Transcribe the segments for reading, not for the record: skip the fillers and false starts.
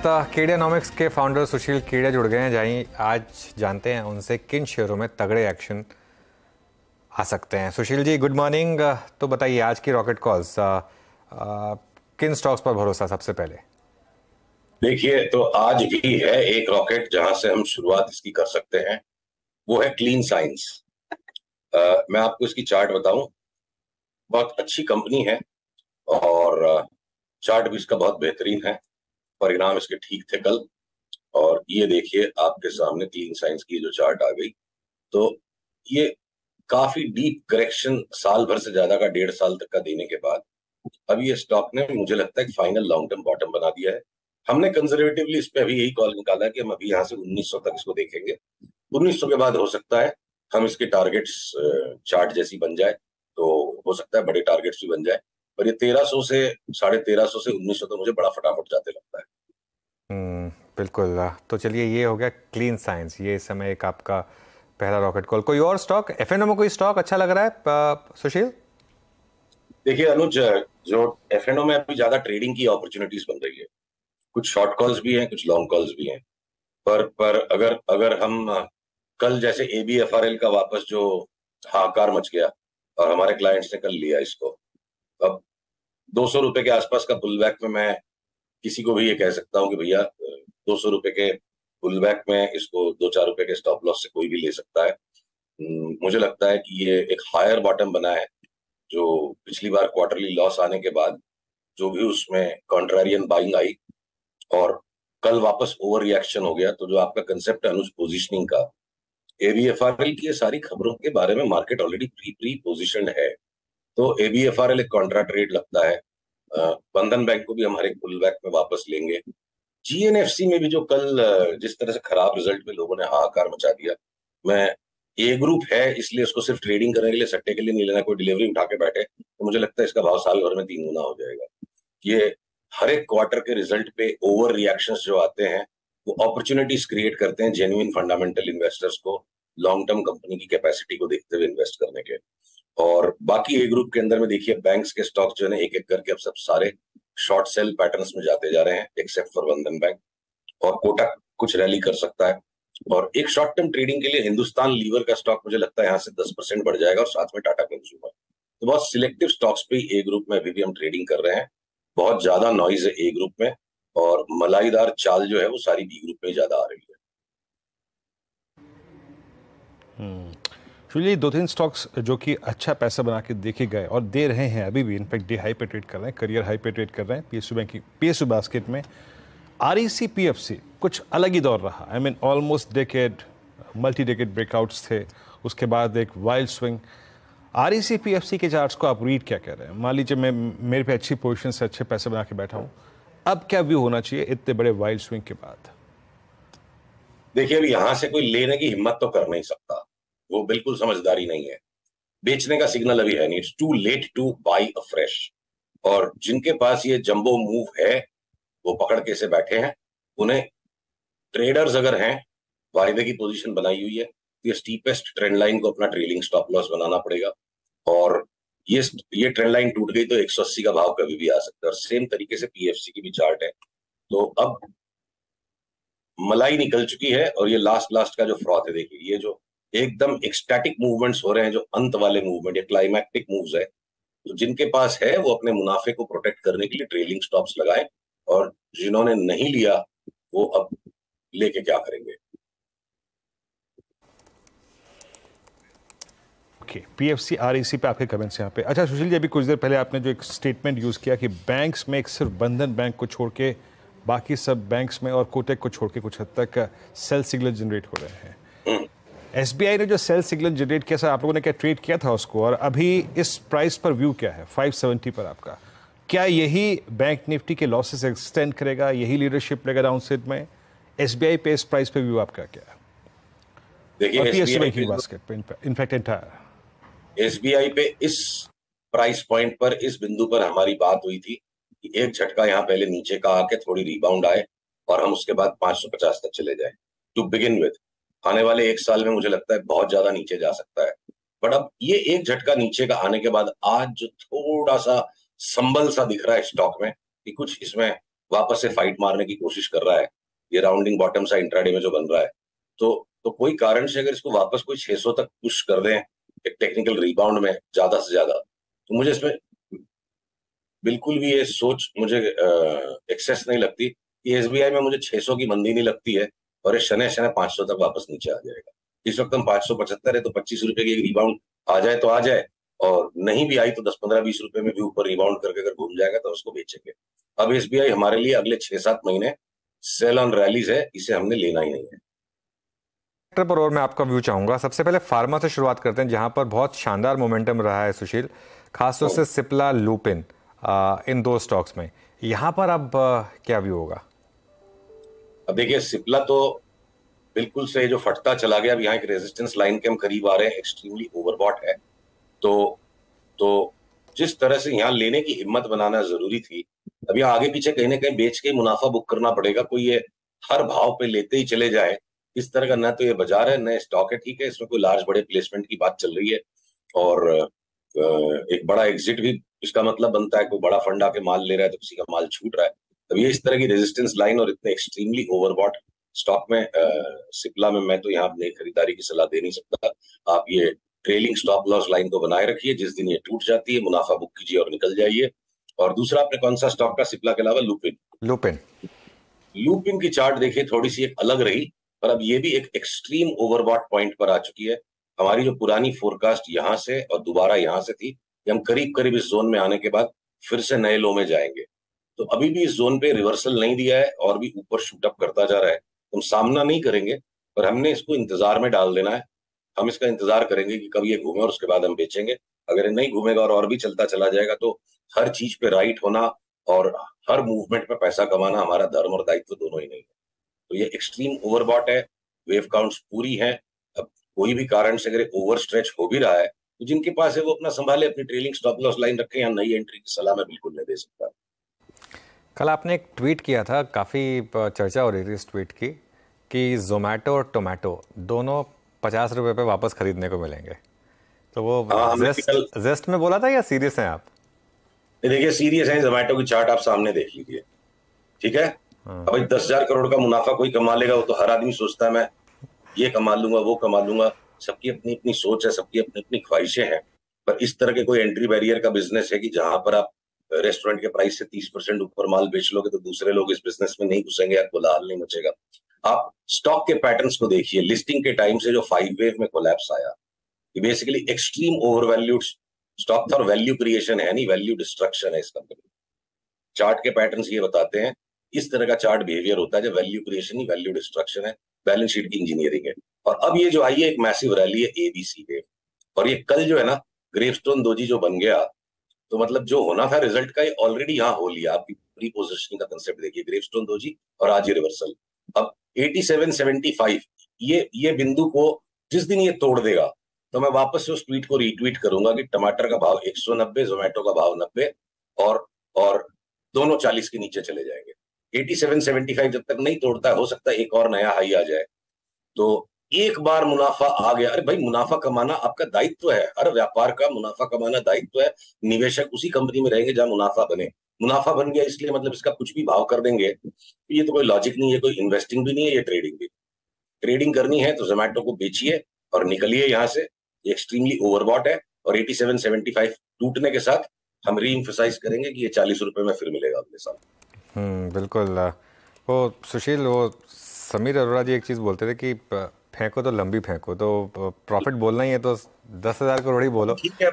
साथ केडियानॉमिक्स के फाउंडर सुशील केडिया जुड़ गए हैं। जाइए आज जानते हैं उनसे किन शेयरों में तगड़े एक्शन आ सकते हैं। Sushil ji good morning. तो बताइए आज की रॉकेट कॉल्स, किन स्टॉक्स पर भरोसा सबसे पहले? देखिए, तो आज भी है एक रॉकेट जहां से हम शुरुआत इसकी कर सकते हैं, वो है क्लीन साइंस। मैं आपको इसकी चार्ट बताऊं, बहुत अच्छी कंपनी है और चार्ट भी इसका बहुत बेहतरीन है। परिणाम इसके ठीक थे कल, और ये देखिए आपके सामने क्लीन साइंस की जो चार्ट आ गई, तो ये काफी डीप करेक्शन साल भर से ज्यादा का 1.5 साल तक का देने के बाद अब ये स्टॉक ने मुझे लगता है फाइनल लॉन्ग टर्म बॉटम बना दिया है। हमने कंजर्वेटिवली इस पे अभी यही कॉल निकाला है कि हम अभी यहाँ से 1900 तक इसको देखेंगे। 1900 के बाद हो सकता है हम इसके टारगेट्स चार्ट जैसी बन जाए, तो हो सकता है बड़े टारगेट्स भी बन जाए, पर ये 1300 से 1350 से 1900 तो मुझे बड़ा फटाफट जाते लगता है। बिल्कुल। तो चलिए ये हो गया क्लीन साइंस, ये इस समय एक आपका पहला रॉकेट कॉल। कोई और स्टॉक, एफएनओ में कोई स्टॉक अच्छा लग रहा है सुशील? देखिए अनुज, जो एफएनओ में अभी ज्यादा ट्रेडिंग की अपॉर्चुनिटीज बन रही है, कुछ शॉर्ट कॉल्स भी हैं, कुछ लॉन्ग कॉल्स भी हैं। पर अगर अगर हम कल जैसे एबीएफआरएल का वापस जो हाहाकार मच गया और हमारे क्लाइंट्स ने कल लिया इसको, अब 200 रुपए के आसपास का पुल बैक में मैं किसी को भी ये कह सकता हूँ कि भैया 200 रुपए के पुल बैक में इसको 2-4 रुपए के स्टॉप लॉस से कोई भी ले सकता है। मुझे लगता है कि ये एक हायर बॉटम बना है, जो पिछली बार क्वार्टरली लॉस आने के बाद जो भी उसमें कॉन्ट्रारियन बाइंग आई और कल वापस ओवर रिएक्शन हो गया, तो जो आपका कंसेप्ट है अनुज पोजिशनिंग का, एबीएफआरएल की ये सारी खबरों के बारे में मार्केट ऑलरेडी प्री पोजिशन्ड है। तो एबीएफआरएल एक कॉन्ट्रा ट्रेड लगता है। बंधन बैंक को भी हमारे पुल बैक में वापस लेंगे। जीएनएफसी में भी जो कल जिस तरह से खराब रिजल्ट में लोगों ने हाहाकार मचा दिया, मैं ए ग्रुप है इसलिए उसको सिर्फ ट्रेडिंग करने के लिए, सट्टे के लिए नहीं लेना, कोई डिलीवरी उठा के बैठे तो मुझे लगता है इसका भाव साल भर में 3 गुना हो जाएगा। ये हर एक क्वार्टर के रिजल्ट पे ओवर रिएक्शंस जो आते हैं वो अपॉर्चुनिटीज क्रिएट करते हैं जेन्युइन फंडामेंटल इन्वेस्टर्स को लॉन्ग टर्म कंपनी की कैपेसिटी को देखते हुए इन्वेस्ट करने के। और बाकी ए ग्रुप के अंदर में देखिए बैंक्स के स्टॉक जो है एक एक करके अब सब सारे शॉर्ट सेल पैटर्न्स में जाते जा रहे हैं, एक्सेप्ट फॉर बंधन बैंक। और कोटक कुछ रैली कर सकता है, और एक शॉर्ट टर्म ट्रेडिंग के लिए हिंदुस्तान लीवर का स्टॉक मुझे लगता है यहाँ से 10% बढ़ जाएगा, और साथ में टाटा कंज्यूमर। तो बहुत सिलेक्टिव स्टॉक्स पे ए ग्रुप में अभी भी हम ट्रेडिंग कर रहे हैं। बहुत ज्यादा नॉइज है ए ग्रुप में, और मलाईदार चाल जो है वो सारी बी ग्रुप में ज्यादा आ रही है। चलिए 2-3 स्टॉक्स जो कि अच्छा पैसा बना के देखे गए और दे रहे हैं अभी भी, इनफैक्ट डे हाई पे ट्रेड कर रहे हैं, करियर हाई पे ट्रेड कर रहे हैं पीएसयू बैंक की पीएसयू बास्केट में। आरईसी पीएफसी कुछ अलग ही दौर रहा, I mean almost decade, multi decade breakouts थे, उसके बाद एक वाइल्ड स्विंग। आरईसी पीएफसी के चार्ट्स को आप रीड क्या कह रहे हैं? मान लीजिए मैं मेरे पे अच्छी पोजीशन से अच्छे पैसे बना के बैठा हूँ, अब क्या व्यू होना चाहिए इतने बड़े वाइल्ड स्विंग के बाद? देखिए, अभी यहां से कोई लेने की हिम्मत तो कर नहीं सकता, वो बिल्कुल समझदारी नहीं है। बेचने का सिग्नल अभी है नहीं, it's too late to buy a fresh. और जिनके पास ये जंबो मूव है वो पकड़ के से बैठे हैं। उन्हें ट्रेडर्स अगर हैं, वायदे की पोजीशन बनाई हुई है, तो ये स्टीपेस्ट ट्रेंड लाइन को अपना ट्रेलिंग स्टॉप लॉस बनाना पड़ेगा। और ये ट्रेंड लाइन टूट गई तो 180 का भाव कभी भी आ सकता है। और सेम तरीके से पीएफसी की भी चार्ट है। तो अब मलाई निकल चुकी है, और ये लास्ट का जो फ्रॉथ है, देखिए ये जो एकदम एक्सटैटिक मूवमेंट्स हो रहे हैं, जो अंत वाले मूवमेंट या क्लाइमैक्टिक मूव्स है, तो जिनके पास है वो अपने मुनाफे को प्रोटेक्ट करने के लिए ट्रेलिंग स्टॉप्स लगाएं, और जिन्होंने नहीं लिया वो अब लेके क्या करेंगे। ओके, पीएफसी आरईसी पे आपके कमेंट्स यहाँ पे। अच्छा सुशील जी, अभी कुछ देर पहले आपने जो एक स्टेटमेंट यूज किया कि बैंक्स में एक सिर्फ बंधन बैंक को छोड़ के बाकी सब बैंक्स में और कोटक को छोड़ के कुछ हद तक सेल सिग्नल जनरेट हो रहे हैं। एसबीआई ने जो सेल सिग्नल जनरेट किया, सर आप लोगों ने क्या ट्रेड किया था उसको, और अभी इस प्राइस पर व्यू क्या है 570 पर आपका? क्या यही बैंक निफ्टी के लॉसेस एक्सटेंड करेगा, यही लीडरशिप लेगा डाउन साइड में? एसबीआई पे इस प्राइस पे व्यू आपका क्या है? देखिए एसबीआई की बास्केट पे इनफैक्ट एंटायर एसबीआई पे इस प्राइस पॉइंट पर, इस बिंदु पर हमारी बात हुई थी कि एक झटका यहाँ पहले नीचे का आके थोड़ी रिबाउंड आए और हम उसके बाद 550 तक चले जाए टू बिगिन विद। आने वाले 1 साल में मुझे लगता है बहुत ज्यादा नीचे जा सकता है। बट अब ये एक झटका नीचे का आने के बाद आज जो थोड़ा सा संबल सा दिख रहा है स्टॉक में कि कुछ इसमें वापस से फाइट मारने की कोशिश कर रहा है, ये राउंडिंग बॉटम सा इंट्राडे में जो बन रहा है, तो कोई कारण से अगर इसको वापस कोई 600 तक पुश कर दें एक टेक्निकल रिबाउंड में ज्यादा से ज्यादा, तो मुझे इसमें बिल्कुल भी ये सोच मुझे एक्सेस नहीं लगती कि एसबीआई में मुझे 600 की मंदी नहीं लगती है और ये शने शने 500 तक वापस नीचे आ जाएगा। इस वक्त हम 575 है, तो 25 रुपए की एक रिबाउंड आ जाए तो आ जाए, और नहीं भी आई तो 10-15-20 रुपए में भी ऊपर रिबाउंड करके अगर घूम जाएगा तो उसको बेचेंगे। अब एसबीआई हमारे लिए अगले 6-7 महीने सेल ऑन रैलीज है, इसे हमने लेना ही नहीं है। पर और मैं आपका व्यू चाहूंगा। सबसे पहले फार्मा से शुरुआत करते हैं, जहां पर बहुत शानदार मोमेंटम रहा है सुशील, खासतौर से सिप्ला लुपिन, इन दो स्टॉक्स में। यहां पर अब क्या व्यू होगा? अब देखिए, सिप्ला तो बिल्कुल से जो फटता चला गया, अब यहाँ एक रेजिस्टेंस लाइन के हम करीब आ रहे हैं, एक्सट्रीमली ओवरबॉट है। तो जिस तरह से यहाँ लेने की हिम्मत बनाना जरूरी थी, अब यहाँ आगे पीछे कहीं ना कहीं बेच के मुनाफा बुक करना पड़ेगा। कोई ये हर भाव पे लेते ही चले जाए, इस तरह का न तो ये बाजार है न स्टॉक है। ठीक है, इसमें कोई लार्ज बड़े प्लेसमेंट की बात चल रही है, और एक बड़ा एग्जिट भी इसका मतलब बनता है। कोई बड़ा फंड आके माल ले रहा है तो किसी का माल छूट रहा है। अब ये इस तरह की रेजिस्टेंस लाइन और इतने एक्सट्रीमली ओवरबॉट स्टॉक में सिप्ला में मैं तो यहाँ नई खरीदारी की सलाह दे नहीं सकता। आप ये ट्रेलिंग स्टॉप लॉस लाइन को बनाए रखिए, जिस दिन ये टूट जाती है मुनाफा बुक कीजिए और निकल जाइए। और दूसरा, आपने कौन सा स्टॉक का सिप्ला के अलावा? लुपिन। लुपिन लुपिन की चार्ट देखिए, थोड़ी सी एक अलग रही, पर अब ये भी एक एक्सट्रीम ओवरबॉट पॉइंट पर आ चुकी है। हमारी जो पुरानी फोरकास्ट यहां से और दोबारा यहां से थी कि हम करीब करीब इस जोन में आने के बाद फिर से नए लो में जाएंगे, तो अभी भी इस जोन पे रिवर्सल नहीं दिया है और भी ऊपर शूटअप करता जा रहा है। हम सामना नहीं करेंगे, पर हमने इसको इंतजार में डाल देना है। हम इसका इंतजार करेंगे कि कब ये घूमे और उसके बाद हम बेचेंगे। अगर ये नहीं घूमेगा और भी चलता चला जाएगा, तो हर चीज पे राइट होना और हर मूवमेंट में पैसा कमाना हमारा धर्म और दायित्व दोनों ही नहीं है। तो ये एक्सट्रीम ओवरबॉट है, वेव काउंट्स पूरी हैं। अब कोई भी कारण से अगर ओवर स्ट्रेच हो भी रहा है, तो जिनके पास है वो अपना संभाले, अपनी ट्रेलिंग स्टॉप लॉस लाइन रखें। या नई एंट्री की सलाह मैं बिल्कुल नहीं दे सकता। कल आपने एक ट्वीट किया था, काफ़ी चर्चा हो रही थी इस ट्वीट की, कि जोमेटो और टोमेटो दोनों 50 रुपए पे वापस खरीदने को मिलेंगे। तो वो जेस्ट में बोला था या सीरियस हैं आप? देखिए, सीरियस है। जोमेटो की चार्ट आप सामने देख लीजिए, ठीक है। अब 10,000 करोड़ का मुनाफा कोई कमा लेगा, वो तो हर आदमी सोचता है मैं ये कमा लूंगा, वो कमा लूंगा। सबकी अपनी अपनी सोच है, सबकी अपनी अपनी ख्वाहिशें हैं। पर इस तरह के कोई एंट्री बैरियर का बिजनेस है कि जहां पर आप रेस्टोरेंट के प्राइस से 30% ऊपर माल बेच लोगे, तो दूसरे लोग इस बिजनेस में नहीं घुसेंगे, आपको लाल नहीं मचेगा। आप स्टॉक के पैटर्न्स को देखिए। लिस्टिंग के टाइम से जो 5 वेव में कोलैप्स आया, ये बेसिकली एक्सट्रीम ओवरवैल्यूड स्टॉक था, और वैल्यू क्रिएशन है नहीं, वैल्यू डिस्ट्रक्शन है इस कंपनी। चार्ट के पैटर्न्स ये बताते हैं, इस तरह का चार्ट बिहेवियर होता है जब वैल्यू क्रिएशन ही वैल्यू डिस्ट्रक्शन है, बैलेंस शीट की इंजीनियरिंग है। और अब ये जो आई है, एक मैसिव रैली है एबीसी वेव, और ये कल जो है ना, ग्रेवस्टोन दोजी जो बन गया, तो मतलब जो होना था रिजल्ट का, ये ऑलरेडी यहाँ हो लिया। आपकी प्री पोजिशनिंग का कंसेप्ट देखिए, ग्रेवस्टोन दोजी और आज ये रिवर्सल। अब 87.75 ये बिंदु को जिस दिन ये तोड़ देगा, तो मैं वापस से उस ट्वीट को रीट्वीट करूंगा कि टमाटर का भाव 190, जोमेटो का भाव 90, और दोनों 40 के नीचे चले जाएंगे। 87.75 जब तक नहीं तोड़ता है, हो सकता है एक और नया हाई आ जाए। तो एक बार मुनाफा आ गया, अरे भाई, मुनाफा कमाना आपका दायित्व है, हर व्यापार का मुनाफा कमाना दायित्व है। निवेशक उसी कंपनी में रहेंगे जहां मुनाफा बने। मुनाफा बन गया इसलिए मतलब इसका कुछ भी भाव कर देंगे, ये तो कोई लॉजिक नहीं है, कोई इन्वेस्टिंग भी नहीं है, ये ट्रेडिंग भी। ट्रेडिंग करनी है तो जोमेटो को बेचिए और निकलिए यहाँ से। ये एक्सट्रीमली ओवरबॉट है, और 87.75 टूटने के साथ हम री एम्फसाइज करेंगे कि ये 40 रुपए में फिर मिलेगा अगले साल। बिल्कुल। वो सुशील, वो समीर अरोड़ा जी एक चीज़ बोलते थे कि फेंको तो लंबी फेंको, तो प्रॉफिट बोलना ही है तो 10,000 करोड़ ही बोलो। ठीक है,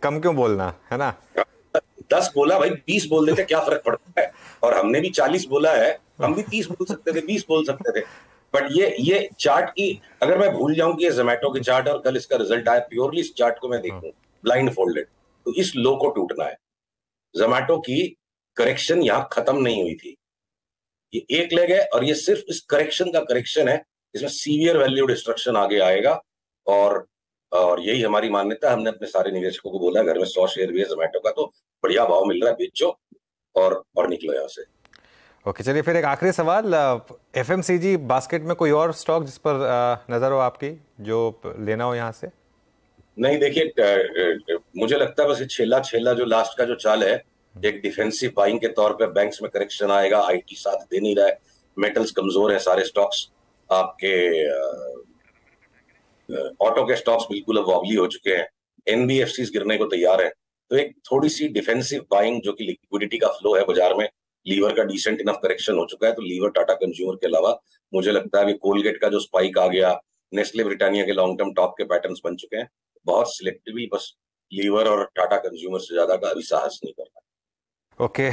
कम क्यों बोलना है ना? 10 बोला भाई, 20 बोल देते, क्या फर्क पड़ता है। और हमने भी 40 बोला है, हम भी 30 बोल सकते थे, 20 बोल सकते थे। बट ये चार्ट की, अगर मैं भूल जाऊं कि ये जोमेटो की चार्ट और कल इसका रिजल्ट आया, प्योरली इस चार्ट को मैं देखूं ब्लाइंड फोल्डेड, तो इस लो को टूटना है। जोमेटो की करेक्शन यहां खत्म नहीं हुई थी, ये एक लेग है, और ये सिर्फ इस करेक्शन का करेक्शन है। इसमें सीवियर वैल्यू डिस्ट्रक्शन आगे आएगा, और यही हमारी मान्यता। हमने अपने सारे निवेशकों को बोला, घर में 100 शेयर भी है जोमेटो का, तो बढ़िया भाव मिल रहा है, बेचो और निकलो यहाँ से। ओके, चलिए फिर एक आखिरी सवाल। एफएमसीजी बास्केट में कोई और स्टॉक जिस पर नजर हो आपकी, जो लेना हो यहाँ से? नहीं, देखिए, मुझे लगता है बस छेला जो लास्ट का जो चाल है, एक डिफेंसिव बाइंग के तौर पे बैंक्स में करेक्शन आएगा, आईटी साथ दे नहीं रहा है, मेटल्स कमजोर है, सारे स्टॉक्स आपके ऑटो के स्टॉक्स बिल्कुल अब वॉबली हो चुके हैं, एनबीएफसीज गिरने को तैयार है। तो एक थोड़ी सी डिफेंसिव बाइंग, जो कि लिक्विडिटी का फ्लो है बाजार में, लीवर का डिसेंट इनफ करेक्शन हो चुका है, तो लीवर टाटा कंज्यूमर के अलावा मुझे लगता है अभी कोलगेट का जो स्पाइक आ गया, नेस्ले ब्रिटानिया के लॉन्ग टर्म टॉप के पैटर्न्स बन चुके हैं, बहुत सिलेक्टिवली बस लीवर और टाटा कंज्यूमर से ज्यादा का अभी साहस नहीं कर रहा। ओके।